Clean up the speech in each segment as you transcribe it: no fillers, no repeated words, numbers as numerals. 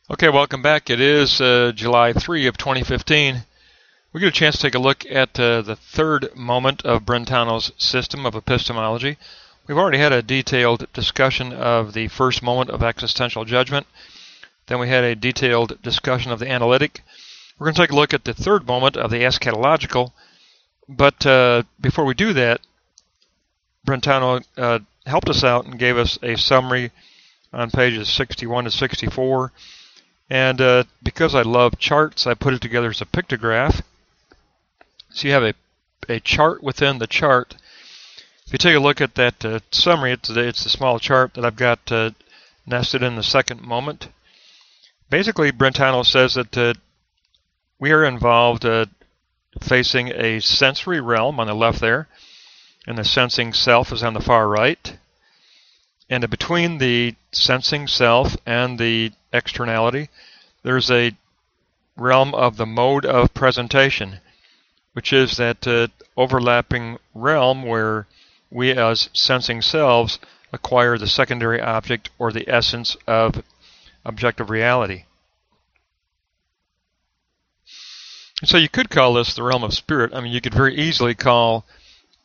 Okay, welcome back. It is July 3 of 2015. We get a chance to take a look at the third moment of Brentano's system of epistemology. We've already had a detailed discussion of the first moment of existential judgment. Then we had a detailed discussion of the analytic. We're going to take a look at the third moment of the eschatological. But before we do that, Brentano helped us out and gave us a summary on pages 61 to 64. And because I love charts, I put it together as a pictograph. So you have a chart within the chart. If you take a look at that summary, it's a small chart that I've got nested in the second moment. Basically, Brentano says that we are involved facing a sensory realm on the left there, and the sensing self is on the far right. And between the sensing self and the externality, there's a realm of the mode of presentation, which is that overlapping realm where we as sensing selves acquire the secondary object or the essence of objective reality. And so you could call this the realm of spirit. I mean, you could very easily call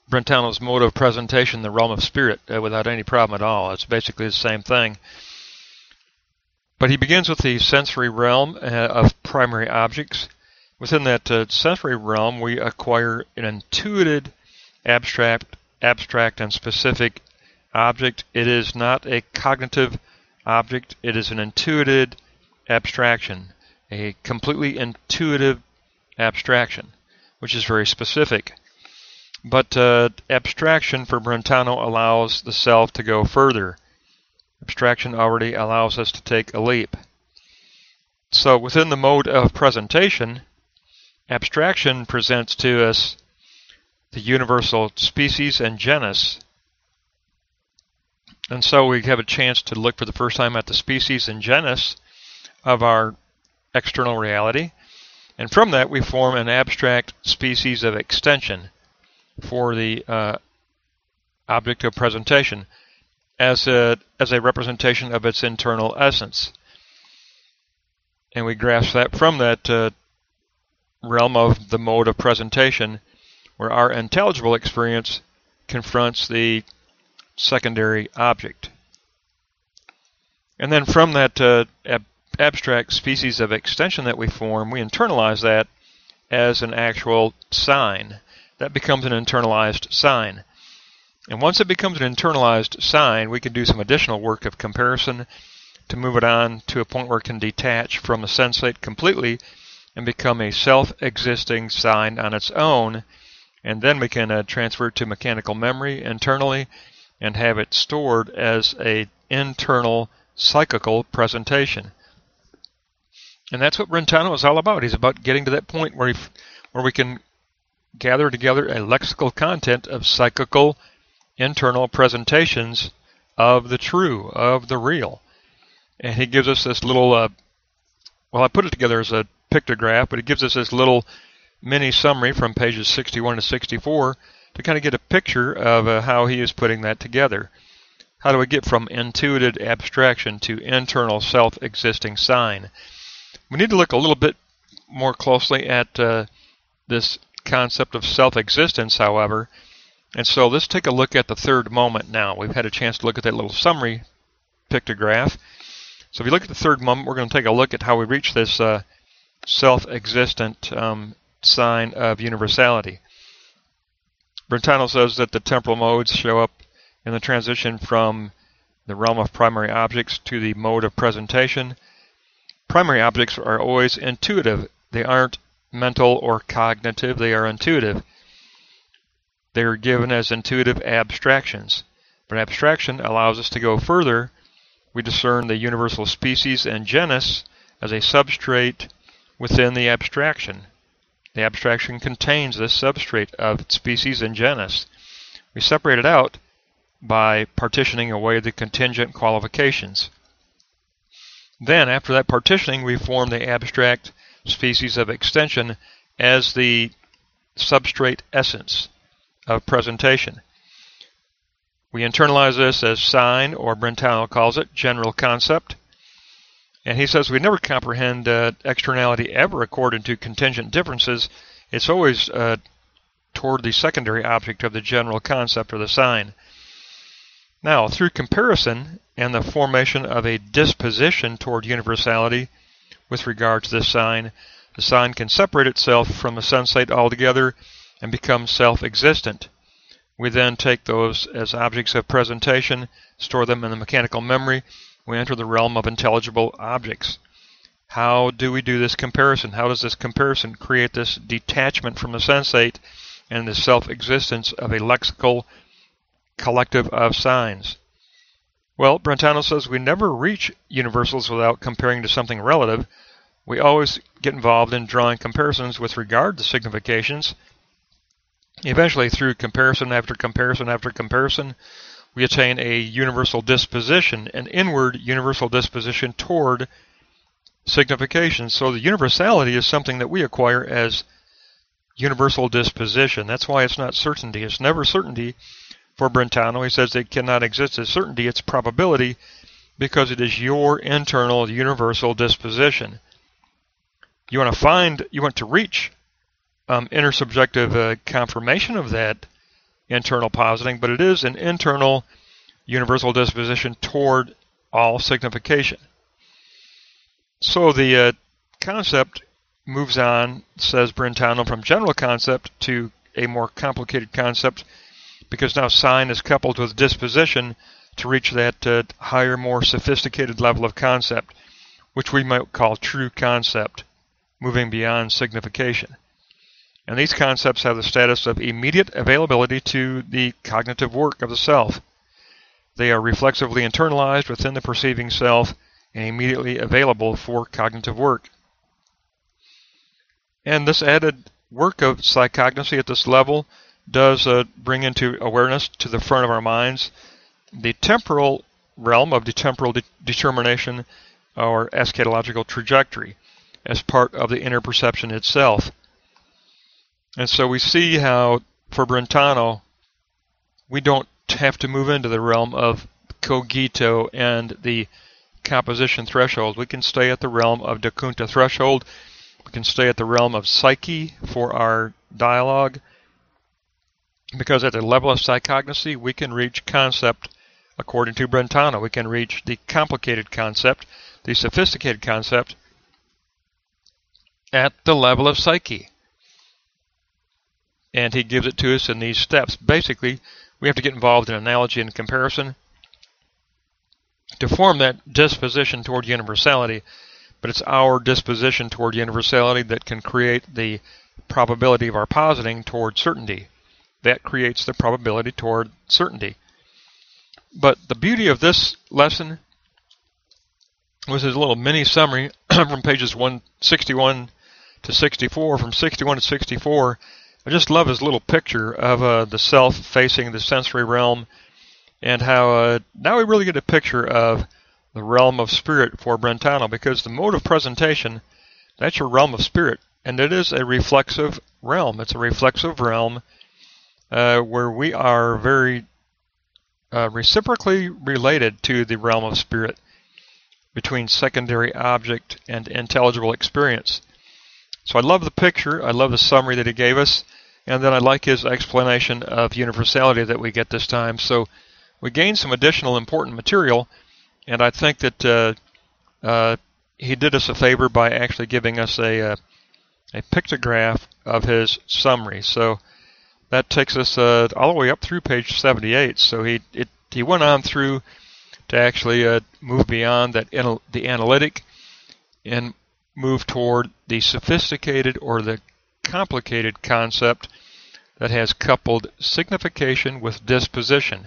Brentano's mode of presentation the realm of spirit without any problem at all. It's basically the same thing. But he begins with the sensory realm of primary objects. Within that sensory realm, we acquire an intuited, abstract, and specific object. It is not a cognitive object. It is an intuited abstraction, a completely intuitive abstraction, which is very specific. But abstraction for Brentano allows the self to go further. Abstraction already allows us to take a leap. So within the mode of presentation, abstraction presents to us the universal species and genus. And so we have a chance to look for the first time at the species and genus of our external reality. And from that we form an abstract species of extension for the object of presentation as a representation of its internal essence. And we grasp that from that realm of the mode of presentation where our intelligible experience confronts the secondary object. And then from that abstract species of extension that we form, we internalize that as an actual sign. That becomes an internalized sign. And once it becomes an internalized sign, we can do some additional work of comparison to move it on to a point where it can detach from the sensate completely and become a self-existing sign on its own. And then we can transfer it to mechanical memory internally and have it stored as an internal psychical presentation. And that's what Brentano is all about. He's about getting to that point where we can gather together a lexical content of psychical internal presentations of the true, of the real. And he gives us this little, well, I put it together as a pictograph, but it gives us this little mini summary from pages 61 to 64 to kind of get a picture of how he is putting that together. How do we get from intuited abstraction to internal self-existing sign? We need to look a little bit more closely at this concept of self-existence, however. And so let's take a look at the third moment now. We've had a chance to look at that little summary pictograph. So if you look at the third moment, we're going to take a look at how we reach this self-existent sign of universality. Brentano says that the temporal modes show up in the transition from the realm of primary objects to the mode of presentation. Primary objects are always intuitive. They aren't mental or cognitive. They are intuitive. They are given as intuitive abstractions. But abstraction allows us to go further. We discern the universal species and genus as a substrate within the abstraction. The abstraction contains this substrate of species and genus. We separate it out by partitioning away the contingent qualifications. Then, after that partitioning, we form the abstract species of extension as the substrate essence of presentation. We internalize this as sign, or Brentano calls it general concept. And he says we never comprehend externality ever according to contingent differences. It's always toward the secondary object of the general concept or the sign. Now, through comparison and the formation of a disposition toward universality with regard to this sign, the sign can separate itself from the sensate altogether and become self-existent. We then take those as objects of presentation, store them in the mechanical memory. We enter the realm of intelligible objects. How do we do this comparison? How does this comparison create this detachment from the sensate and the self-existence of a lexical collective of signs? Well, Brentano says we never reach universals without comparing to something relative. We always get involved in drawing comparisons with regard to significations. Eventually, through comparison after comparison after comparison, we attain a universal disposition, an inward universal disposition toward signification. So the universality is something that we acquire as universal disposition. That's why it's not certainty. It's never certainty for Brentano. He says it cannot exist as certainty. It's probability because it is your internal universal disposition. You want to reach intersubjective confirmation of that internal positing, but it is an internal universal disposition toward all signification. So the concept moves on, says Brentano, from general concept to a more complicated concept, because now sign is coupled with disposition to reach that higher, more sophisticated level of concept, which we might call true concept, moving beyond signification. And these concepts have the status of immediate availability to the cognitive work of the self. They are reflexively internalized within the perceiving self and immediately available for cognitive work. And this added work of psychognosy at this level does bring into awareness to the front of our minds the temporal realm of the temporal determination or eschatological trajectory as part of the inner perception itself. And so we see how, for Brentano, we don't have to move into the realm of cogito and the composition threshold. We can stay at the realm of da Kunta threshold. We can stay at the realm of psyche for our dialogue, because at the level of psychognosy, we can reach concept according to Brentano. We can reach the complicated concept, the sophisticated concept, at the level of psyche. And he gives it to us in these steps. Basically, we have to get involved in analogy and comparison to form that disposition toward universality, but it's our disposition toward universality that can create the probability of our positing toward certainty. That creates the probability toward certainty. But the beauty of this lesson was his little mini summary from pages 161 to 64. From 61 to 64, I just love his little picture of the self facing the sensory realm, and how now we really get a picture of the realm of spirit for Brentano, because the mode of presentation, that's your realm of spirit, and it is a reflexive realm. It's a reflexive realm where we are very reciprocally related to the realm of spirit between secondary object and intelligible experience. So I love the picture, I love the summary that he gave us, and then I like his explanation of universality that we get this time. So we gained some additional important material, and I think that he did us a favor by actually giving us a pictograph of his summary. So that takes us all the way up through page 78. So he went on through to actually move beyond that the analytic and move toward the sophisticated or the complicated concept that has coupled signification with disposition.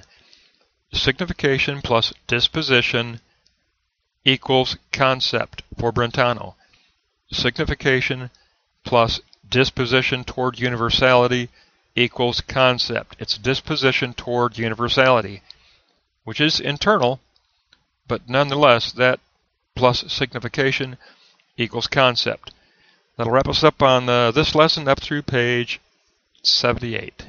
Signification plus disposition equals concept for Brentano. Signification plus disposition toward universality equals concept. It's disposition toward universality, which is internal, but nonetheless, that plus signification equals concept. That'll wrap us up on this lesson up through page 78.